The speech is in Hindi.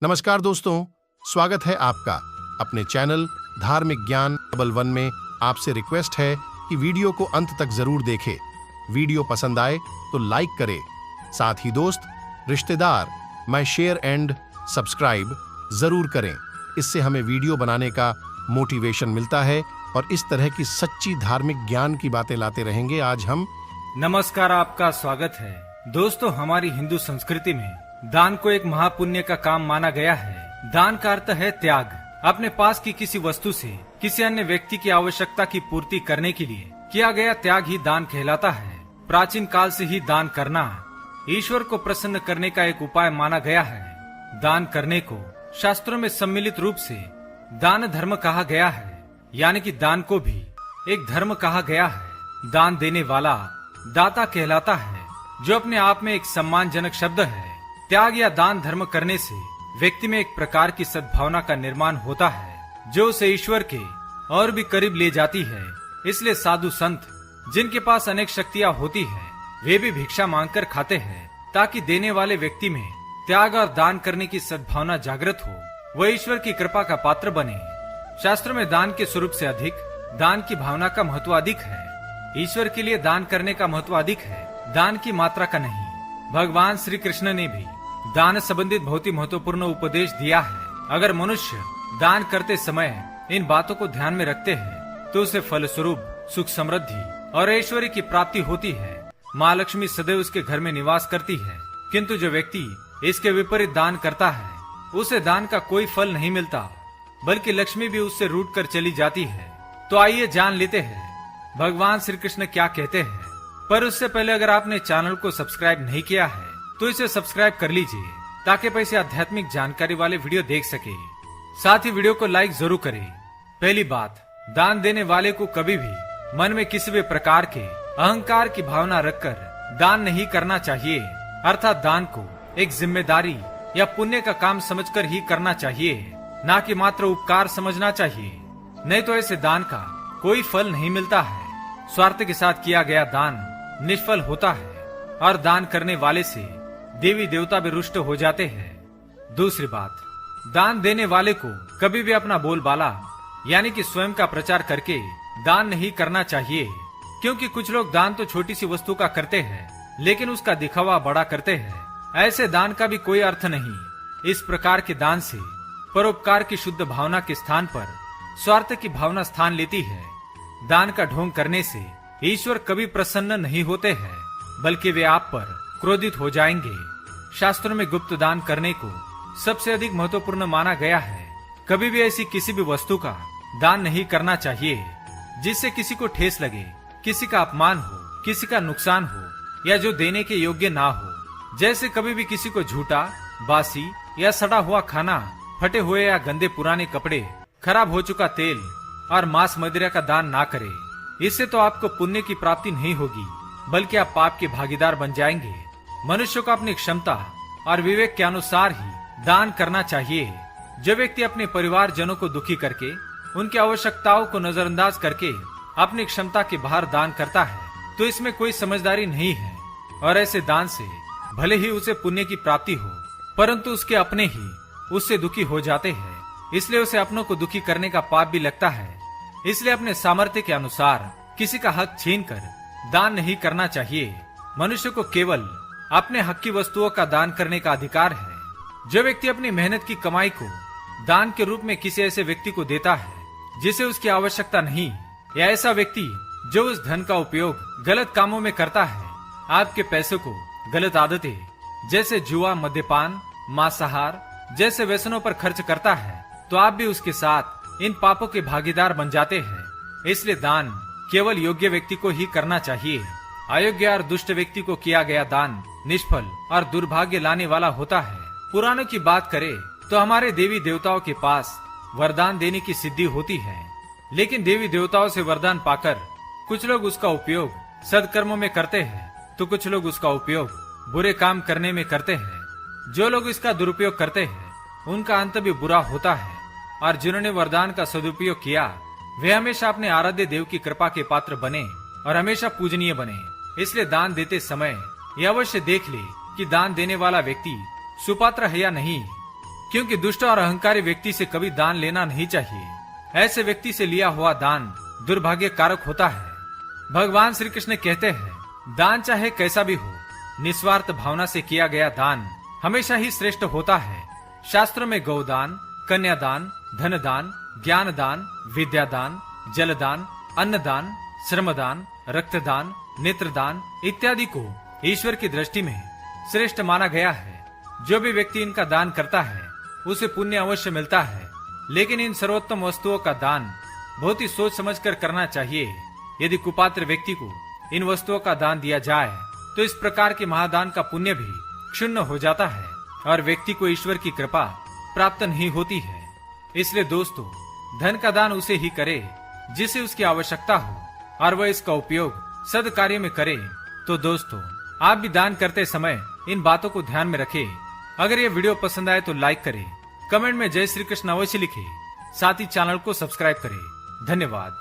नमस्कार दोस्तों, स्वागत है आपका अपने चैनल धार्मिक ज्ञान डबल वन में। आपसे रिक्वेस्ट है कि वीडियो को अंत तक जरूर देखें। वीडियो पसंद आए तो लाइक करें, साथ ही दोस्त, रिश्तेदार में शेयर एंड सब्सक्राइब जरूर करें। इससे हमें वीडियो बनाने का मोटिवेशन मिलता है और इस तरह की सच्ची धार्मिक ज्ञान की बातें लाते रहेंगे। आज हम नमस्कार, आपका स्वागत है। दोस्तों, हमारी हिंदू संस्कृति में दान को एक महापुण्य का काम माना गया है। दान का अर्थ है त्याग। अपने पास की किसी वस्तु से किसी अन्य व्यक्ति की आवश्यकता की पूर्ति करने के लिए किया गया त्याग ही दान कहलाता है। प्राचीन काल से ही दान करना ईश्वर को प्रसन्न करने का एक उपाय माना गया है। दान करने को शास्त्रों में सम्मिलित रूप से दान धर्म कहा गया है, यानी कि दान को भी एक धर्म कहा गया है। दान देने वाला दाता कहलाता है, जो अपने आप में एक सम्मानजनक शब्द है। त्याग या दान धर्म करने से व्यक्ति में एक प्रकार की सद्भावना का निर्माण होता है, जो उसे ईश्वर के और भी करीब ले जाती है। इसलिए साधु संत जिनके पास अनेक शक्तियां होती है, वे भी भिक्षा मांगकर खाते हैं, ताकि देने वाले व्यक्ति में त्याग और दान करने की सद्भावना जागृत हो, वह ईश्वर की कृपा का पात्र बने। शास्त्र में दान के स्वरूप से अधिक दान की भावना का महत्व अधिक है। ईश्वर के लिए दान करने का महत्व अधिक है, दान की मात्रा का नहीं। भगवान श्री कृष्ण ने भी दान संबंधित बहुत ही महत्वपूर्ण उपदेश दिया है। अगर मनुष्य दान करते समय इन बातों को ध्यान में रखते हैं, तो उसे फल स्वरूप सुख समृद्धि और ऐश्वर्य की प्राप्ति होती है। माँ लक्ष्मी सदैव उसके घर में निवास करती है, किंतु जो व्यक्ति इसके विपरीत दान करता है, उसे दान का कोई फल नहीं मिलता, बल्कि लक्ष्मी भी उससे रूठ कर चली जाती है। तो आइए जान लेते हैं भगवान श्री कृष्ण क्या कहते हैं। पर उससे पहले अगर आपने चैनल को सब्सक्राइब नहीं किया है, तो इसे सब्सक्राइब कर लीजिए, ताकि पैसे आध्यात्मिक जानकारी वाले वीडियो देख सके। साथ ही वीडियो को लाइक जरूर करें। पहली बात, दान देने वाले को कभी भी मन में किसी भी प्रकार के अहंकार की भावना रखकर दान नहीं करना चाहिए। अर्थात दान को एक जिम्मेदारी या पुण्य का काम समझकर ही करना चाहिए, ना कि मात्र उपकार समझना चाहिए। नहीं तो ऐसे दान का कोई फल नहीं मिलता है। स्वार्थ के साथ किया गया दान निष्फल होता है और दान करने वाले से देवी देवता भी रुष्ट हो जाते हैं। दूसरी बात, दान देने वाले को कभी भी अपना बोलबाला यानी कि स्वयं का प्रचार करके दान नहीं करना चाहिए, क्योंकि कुछ लोग दान तो छोटी सी वस्तु का करते हैं, लेकिन उसका दिखावा बड़ा करते हैं। ऐसे दान का भी कोई अर्थ नहीं। इस प्रकार के दान से परोपकार की शुद्ध भावना के स्थान पर स्वार्थ की भावना स्थान लेती है। दान का ढोंग करने से ईश्वर कभी प्रसन्न नहीं होते हैं, बल्कि वे आप पर क्रोधित हो जाएंगे। शास्त्रों में गुप्त दान करने को सबसे अधिक महत्वपूर्ण माना गया है। कभी भी ऐसी किसी भी वस्तु का दान नहीं करना चाहिए जिससे किसी को ठेस लगे, किसी का अपमान हो, किसी का नुकसान हो, या जो देने के योग्य ना हो। जैसे कभी भी किसी को झूठा, बासी या सड़ा हुआ खाना, फटे हुए या गंदे पुराने कपड़े, खराब हो चुका तेल और मांस मदिरा का दान ना करे। इससे तो आपको पुण्य की प्राप्ति नहीं होगी, बल्कि आप पाप के भागीदार बन जाएंगे। मनुष्य को अपनी क्षमता और विवेक के अनुसार ही दान करना चाहिए। जो व्यक्ति अपने परिवार जनों को दुखी करके, उनकी आवश्यकताओं को नजरअंदाज करके अपनी क्षमता के बाहर दान करता है, तो इसमें कोई समझदारी नहीं है। और ऐसे दान से भले ही उसे पुण्य की प्राप्ति हो, परंतु उसके अपने ही उससे दुखी हो जाते हैं। इसलिए उसे अपनों को दुखी करने का पाप भी लगता है। इसलिए अपने सामर्थ्य के अनुसार किसी का हक छीनकर दान नहीं करना चाहिए। मनुष्य को केवल अपने हक की वस्तुओं का दान करने का अधिकार है। जो व्यक्ति अपनी मेहनत की कमाई को दान के रूप में किसी ऐसे व्यक्ति को देता है जिसे उसकी आवश्यकता नहीं, या ऐसा व्यक्ति जो उस धन का उपयोग गलत कामों में करता है, आपके पैसों को गलत आदतें जैसे जुआ, मद्यपान, मांसाहार जैसे व्यसनों पर खर्च करता है, तो आप भी उसके साथ इन पापों के भागीदार बन जाते हैं। इसलिए दान केवल योग्य व्यक्ति को ही करना चाहिए। अयोग्य और दुष्ट व्यक्ति को किया गया दान निष्फल और दुर्भाग्य लाने वाला होता है। पुराणों की बात करें तो हमारे देवी देवताओं के पास वरदान देने की सिद्धि होती है, लेकिन देवी देवताओं से वरदान पाकर कुछ लोग उसका उपयोग सदकर्मों में करते हैं, तो कुछ लोग उसका उपयोग बुरे काम करने में करते हैं। जो लोग इसका दुरुपयोग करते हैं, उनका अंत भी बुरा होता है, और जिन्होंने वरदान का सदुपयोग किया, वे हमेशा अपने आराध्य देव की कृपा के पात्र बने और हमेशा पूजनीय बने। इसलिए दान देते समय यह अवश्य देख ले कि दान देने वाला व्यक्ति सुपात्र है या नहीं, क्योंकि दुष्ट और अहंकारी व्यक्ति से कभी दान लेना नहीं चाहिए। ऐसे व्यक्ति से लिया हुआ दान दुर्भाग्य कारक होता है। भगवान श्री कृष्ण कहते हैं, दान चाहे कैसा भी हो, निस्वार्थ भावना से किया गया दान हमेशा ही श्रेष्ठ होता है। शास्त्रों में गौदान, कन्यादान, धनदान, ज्ञानदान, विद्यादान, जलदान, अन्नदान, श्रमदान, रक्तदान, नेत्रदान इत्यादि को ईश्वर की दृष्टि में श्रेष्ठ माना गया है। जो भी व्यक्ति इनका दान करता है उसे पुण्य अवश्य मिलता है, लेकिन इन सर्वोत्तम वस्तुओं का दान बहुत ही सोच समझकर करना चाहिए। यदि कुपात्र व्यक्ति को इन वस्तुओं का दान दिया जाए तो इस प्रकार के महादान का पुण्य भी क्षुण्ण हो जाता है और व्यक्ति को ईश्वर की कृपा प्राप्त नहीं होती है। इसलिए दोस्तों, धन का दान उसे ही करे जिसे उसकी आवश्यकता हो और वह इसका उपयोग सद कार्य में करे। तो दोस्तों, आप भी दान करते समय इन बातों को ध्यान में रखें। अगर ये वीडियो पसंद आए तो लाइक करें, कमेंट में जय श्री कृष्ण अवश्य लिखें, साथ ही चैनल को सब्सक्राइब करें। धन्यवाद।